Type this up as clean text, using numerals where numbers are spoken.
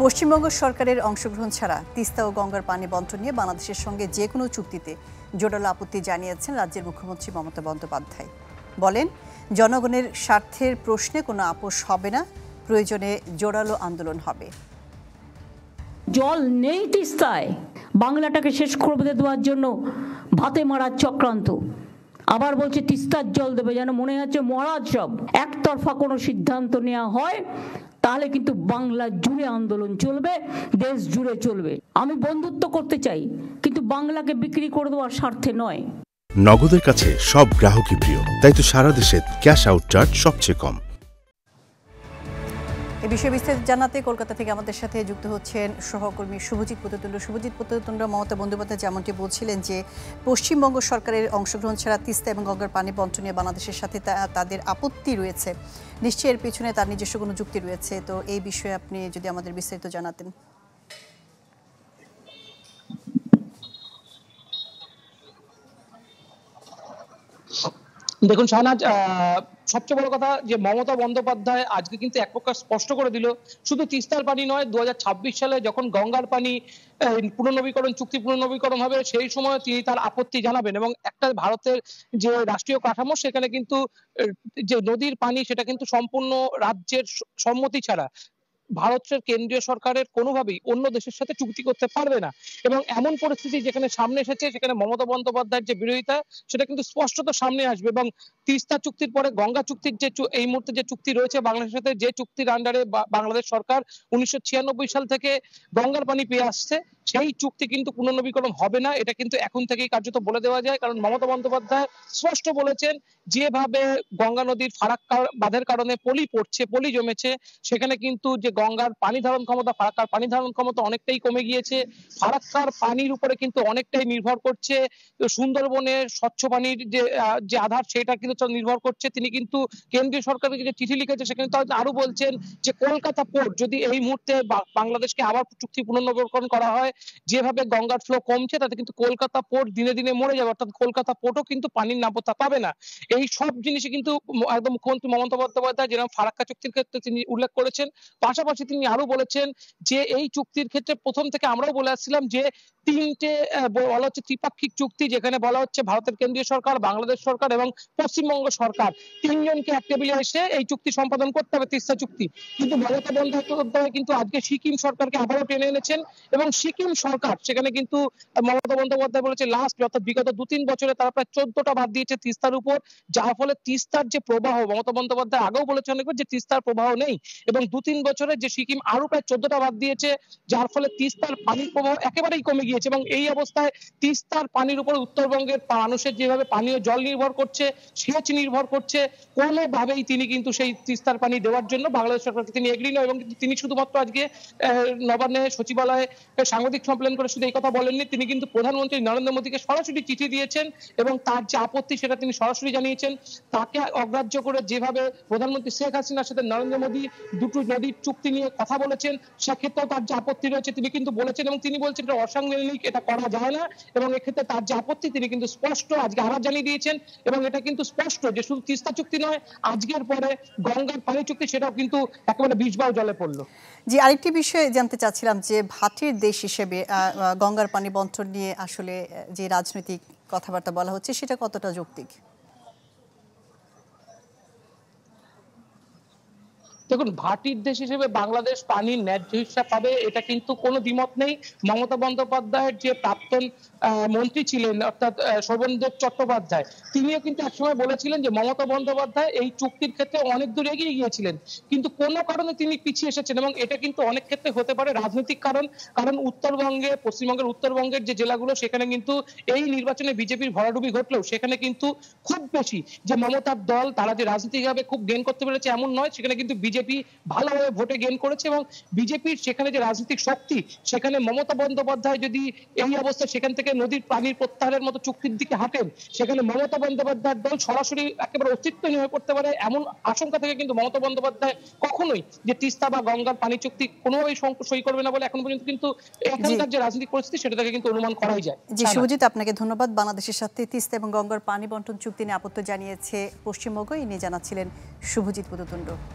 পশ্চিমবঙ্গ সরকারের অংশগ্রহণ ছাড়া তিস্তা ও গঙ্গার পানি বণ্টন নিয়ে বাংলাদেশের সঙ্গে যে কোনো চুক্তিতে জোরালো আপত্তি জানিয়েছেন রাজ্যের মুখ্যমন্ত্রী মমতা বন্দ্যোপাধ্যায়। বলেন, জনগণের স্বার্থের প্রশ্নে কোনো আপোষ হবে না, প্রয়োজনে জোরালো আন্দোলন হবে। জল নেই তিস্তায়, বাংলাটাকে শেষ করে দেওয়ার জন্য ভাতে মারার চক্রান্ত। আবার বলছে তিস্তার জল দেবে, যেন মনে হচ্ছে মহারাজ সব। একতরফা কোনো সিদ্ধান্ত নেওয়া হয় তাহলে কিন্তু বাংলা জুড়ে আন্দোলন চলবে, দেশ জুড়ে চলবে। আমি বন্ধুত্ব করতে চাই, কিন্তু বাংলাকে বিক্রি করে দেওয়ার স্বার্থে নয়। নগদের কাছে সব গ্রাহকই প্রিয়, তাই তো সারা দেশে ক্যাশ আউট চার্জ সবচেয়ে কম। এ বিষয়ে বিস্তারিত জানাতে কলকাতা থেকে আমাদের সাথে যুক্ত হচ্ছেন সহকর্মী শুভজিৎ পূততুণ্ড। শুভজিৎ পূততুণ্ড, মমতা বন্দ্যোপাধ্যায় যেমনটি বলছিলেন যে পশ্চিমবঙ্গ সরকারের অংশগ্রহণ ছাড়া তিস্তা এবং গঙ্গার পানি বণ্টন নিয়ে বাংলাদেশের সাথে তাদের আপত্তি রয়েছে, নিশ্চয়ই এর পিছনে তার নিজস্ব কোনো যুক্তি রয়েছে। তো এই বিষয়ে আপনি যদি আমাদের বিস্তারিত জানাতেন। দেখুন শাহনাজ, সবচেয়ে বড় কথা যে মমতা বন্দ্যোপাধ্যায় আজকে কিন্তু এক প্রকার স্পষ্ট করে দিল, শুধু তিস্তার পানি নয়, 2026 সালে যখন গঙ্গার পানি পুনর্নবীকরণ চুক্তি পুনর্নবীকরণ হবে সেই সময় তিনি তার আপত্তি জানাবেন। এবং একটা ভারতের যে রাষ্ট্রীয় কাঠামো, সেখানে কিন্তু যে নদীর পানি সেটা কিন্তু সম্পূর্ণ রাজ্যের সম্মতি ছাড়া ভারতের কেন্দ্রীয় সরকারের কোনোভাবেই অন্য দেশের সাথে চুক্তি করতে পারবে না। এবং এমন পরিস্থিতি যেখানে সামনে এসেছে, সেখানে মমতা বন্দ্যোপাধ্যায়ের যে বিরোধিতা সেটা কিন্তু স্পষ্টত সামনে আসবে। এবং তিস্তা চুক্তির পরে গঙ্গা চুক্তির যে এই মুহূর্তে যে চুক্তি রয়েছে বাংলাদেশের সাথে, যে চুক্তির আন্ডারে বাংলাদেশ সরকার 1996 সাল থেকে গঙ্গার পানি পেয়ে আসছে, সেই চুক্তি কিন্তু পুনর্নবীকরণ হবে না। এটা কিন্তু এখন থেকেই কার্যত বলে দেওয়া যায়, কারণ মমতা বন্দ্যোপাধ্যায় স্পষ্ট বলেছেন যেভাবে গঙ্গা নদীর ফারাক্কা বাঁধের কারণে পলি পড়ছে, পলি জমেছে, সেখানে কিন্তু যে গঙ্গার পানি ধারণ ক্ষমতা, ফারাক্কার পানি ধারণ ক্ষমতা অনেকটাই কমে গিয়েছে। ফারাক্কার পানির উপরে কিন্তু অনেকটাই নির্ভর করছে সুন্দরবনের স্বচ্ছ পানির যে আধার, সেটা কিন্তু নির্ভর করছে। তিনি কিন্তু কেন্দ্রীয় সরকারকে যে চিঠি লিখেছে সেখানে আরো বলছেন যে কলকাতা পোর্ট যদি এই মুহূর্তে বাংলাদেশকে আবার চুক্তি পুনর্নবীকরণ করা হয়, যেভাবে গঙ্গার ফ্লো কমছে তাতে কিন্তু কলকাতা পোর্ট দিনে দিনে মরে যাবে, অর্থাৎ কলকাতা পোর্টও কিন্তু পানির নাব্যতা পাবে না। এই সব জিনিসই কিন্তু একদম মুখ্যমন্ত্রী মমতা বন্দ্যোপাধ্যায় যেরকম ফারাক্কা চুক্তির ক্ষেত্রে তিনি উল্লেখ করেছেন, পাশাপাশি তিনি আরো বলেছেন যে এই চুক্তির ক্ষেত্রে প্রথম থেকে আমরাও বলে আসছিলাম যে তিনটে বলা হচ্ছে ত্রিপাক্ষিক চুক্তি, যেখানে বলা হচ্ছে ভারতের কেন্দ্রীয় সরকার, বাংলাদেশ সরকার এবং পশ্চিমবঙ্গ সরকার তিনজনকে এক টেবিলে এসে এই চুক্তি সম্পাদন করতে হবে, তিস্তা চুক্তি। কিন্তু মমতা বন্দ্যোপাধ্যায় কিন্তু আজকে সিকিম সরকারকে আবারও টেনে এনেছেন এবং সিকিম সরকার সেখানে কিন্তু মমতা বন্দ্যোপাধ্যায় বলেছে লাস্ট অর্থাৎ বিগত 2-3 বছরে তারা প্রায় 14টা বাদ দিয়েছে তিস্তার উপর, যার ফলে তিস্তার যে প্রবাহ, মমতা বন্দ্যোপাধ্যায় আগেও বলেছেন অনেকবার যে তিস্তার প্রবাহ নেই, এবং 2-3 বছরে যে সিকিম আরো প্রায় 14টা বাদ দিয়েছে, যার ফলে তিস্তার পানির প্রবাহ একেবারেই কমে গিয়েছে। এবং এই অবস্থায় তিস্তার পানির উপর উত্তরবঙ্গের মানুষের যেভাবে পানীয় জল নির্ভর করছে, সেচ নির্ভর করছে, কোনোভাবেই তিনি কিন্তু সেই তিস্তার পানি দেওয়ার জন্য বাংলাদেশ সরকারকে তিনি এগ্রি নয়। এবং তিনি শুধুমাত্র আজকে নবান্নে সচিবালয়ে সাংবাদিক সম্মেলন করে শুধু এই কথা বলেননি, তিনি কিন্তু প্রধানমন্ত্রী নরেন্দ্র মোদীকে সরাসরি চিঠি দিয়েছেন এবং তার যে আপত্তি সেটা তিনি সরাসরি জানিয়েছেন। তাকে অগ্রাহ্য করে যেভাবে প্রধানমন্ত্রী শেখ হাসিনার সাথে নরেন্দ্র মোদী দুটো নদীর চুক্তি নিয়ে কথা বলেছেন, সেক্ষেত্রেও তার যে আপত্তি রয়েছে তিনি কিন্তু বলেছেন, এবং তিনি বলছেন এটা অসাংবিধানিক, এটা করা যায় না। এবং এক্ষেত্রে তার যে আপত্তি তিনি কিন্তু স্পষ্ট আজকে আবার জানিয়ে দিয়েছেন। এবং এটা কিন্তু স্পষ্ট যে শুধু তিস্তা চুক্তি নয়, আজকের পরে গঙ্গার পানি চুক্তি সেটাও কিন্তু একেবারে বিষবাও জলে পড়লো। জি, আরেকটি বিষয় জানতে চাচ্ছিলাম যে ভাটির দেশ হিসেবে গঙ্গার পানি বণ্টন নিয়ে আসলে যে রাজনৈতিক কথাবার্তা বলা হচ্ছে সেটা কতটা যৌক্তিক? দেখুন, ভাটির দেশ হিসেবে বাংলাদেশ পানির ন্যায্য হিসাব পাবে, এটা কিন্তু কোনো দ্বিমত নেই। মমতা বন্দ্যোপাধ্যায়ের যে প্রাক্তন মন্ত্রী ছিলেন অর্থাৎ শোভনদেব চট্টোপাধ্যায়, তিনিও কিন্তু একসময় বলেছিলেন যে মমতা বন্দ্যোপাধ্যায় এই চুক্তির ক্ষেত্রে অনেক দূর এগিয়ে গিয়েছিলেন, কিন্তু কোনো কারণে তিনি পিছিয়ে এসেছেন। এবং এটা কিন্তু অনেক ক্ষেত্রে হতে পারে রাজনৈতিক কারণ উত্তরবঙ্গে, পশ্চিমবঙ্গের উত্তরবঙ্গের যে জেলাগুলো, সেখানে কিন্তু এই নির্বাচনে বিজেপির ভরাডুবি ঘটলেও সেখানে কিন্তু খুব বেশি যে মমতার দল তারা যে রাজনৈতিকভাবে খুব গেইন করতে পেরেছে এমন নয়, সেখানে কিন্তু বিজেপি ভালোভাবে ভোটে গেইন করেছে। এবং বিজেপির সেখানে যে রাজনৈতিক শক্তি, সেখানে মমতা বন্দ্যোপাধ্যায় যদি এই অবস্থায় সেখান থেকে নদীর পানির প্রত্যাহারের মতো চুক্তির দিকে হাঁটেন, সেখানে মমতা বন্দ্যোপাধ্যায়ের দল সরাসরি একেবারে অস্তিত্বহীন হয়ে পড়তে পারে। এমন আশঙ্কা থেকে কিন্তু মমতা বন্দ্যোপাধ্যায় কখনোই যে তিস্তা বা গঙ্গার পানি চুক্তি কোনোভাবেই সই করবে না বলে এখন পর্যন্ত কিন্তু এখানকার যে রাজনৈতিক পরিস্থিতি সেটা থেকে কিন্তু অনুমান করাই যায়। জি শুভজিৎ, আপনাকে ধন্যবাদ। বাংলাদেশের সাথে তিস্তা এবং গঙ্গার পানি বণ্টন চুক্তি নিয়ে আপত্তি জানিয়েছে পশ্চিমবঙ্গ, এই নিয়ে জানাচ্ছিলেন শুভজিৎ পূততুণ্ড।